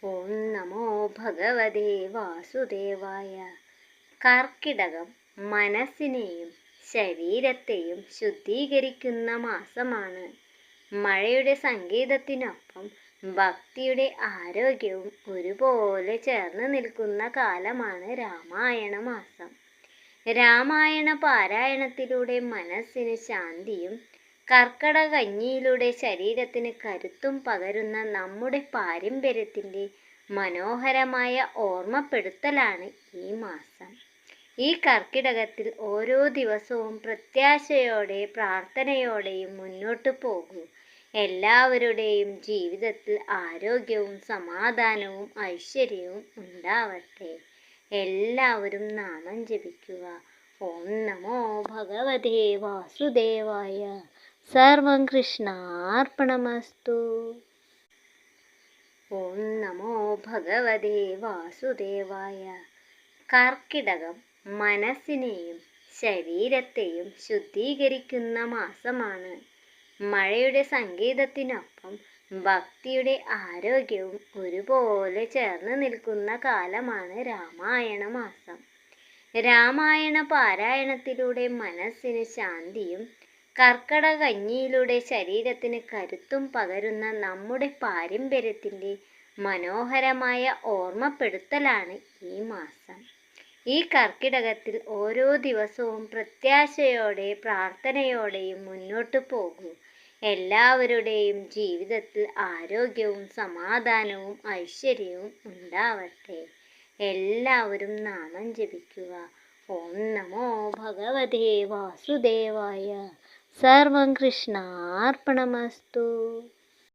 ഓം നമോ ഭഗവതേ വാസുദേവായ. കർക്കിടകം മനസ്സിനെയും ശരീരത്തെയും ശുദ്ധീകരിക്കുന്ന മാസമാണ്. മഴയുടെ സംഗീതത്തിനൊപ്പം ഭക്തിയുടെ ആരോഗ്യവും ഒരുപോലെ ചേർന്ന് നിൽക്കുന്ന കാലമാണ് രാമായണ മാസം. രാമായണ പാരായണത്തിലൂടെ മനസ്സിന് ശാന്തിയും കർക്കടകഞ്ഞിയിലൂടെ ശരീരത്തിന് കരുത്തും പകരുന്ന നമ്മുടെ പാരമ്പര്യത്തിൻ്റെ മനോഹരമായ ഓർമ്മപ്പെടുത്തലാണ് ഈ മാസം. ഈ കർക്കിടകത്തിൽ ഓരോ ദിവസവും പ്രത്യാശയോടെ പ്രാർത്ഥനയോടെയും മുന്നോട്ട് പോകൂ. എല്ലാവരുടെയും ജീവിതത്തിൽ ആരോഗ്യവും സമാധാനവും ഐശ്വര്യവും ഉണ്ടാവട്ടെ. എല്ലാവരും നാമം ജപിക്കുക. ഓം നമോ ഭഗവതേ വാസുദേവായ. സർവം കൃഷ്ണാർപ്പണമസ്തു. ഓം നമോ ഭഗവതേ വാസുദേവായ. കർക്കിടകം മനസ്സിനെയും ശരീരത്തെയും ശുദ്ധീകരിക്കുന്ന മാസമാണ്. മഴയുടെ സംഗീതത്തിനൊപ്പം ഭക്തിയുടെ ആരോഗ്യവും ഒരുപോലെ ചേർന്ന് നിൽക്കുന്ന കാലമാണ് രാമായണ മാസം. രാമായണ പാരായണത്തിലൂടെ മനസ്സിന് ശാന്തിയും കർക്കടകഞ്ഞിയിലൂടെ ശരീരത്തിന് കരുത്തും പകരുന്ന നമ്മുടെ പാരമ്പര്യത്തിൻ്റെ മനോഹരമായ ഓർമ്മപ്പെടുത്തലാണ് ഈ മാസം. ഈ കർക്കിടകത്തിൽ ഓരോ ദിവസവും പ്രത്യാശയോടെ പ്രാർത്ഥനയോടെയും മുന്നോട്ട് പോകൂ. എല്ലാവരുടെയും ജീവിതത്തിൽ ആരോഗ്യവും സമാധാനവും ഐശ്വര്യവും ഉണ്ടാവട്ടെ. എല്ലാവരും നാമം ജപിക്കുക. ഓം നമോ ഭഗവതേ വാസുദേവായ. സർവം കൃഷ്ണാർപ്പണമസ്തു.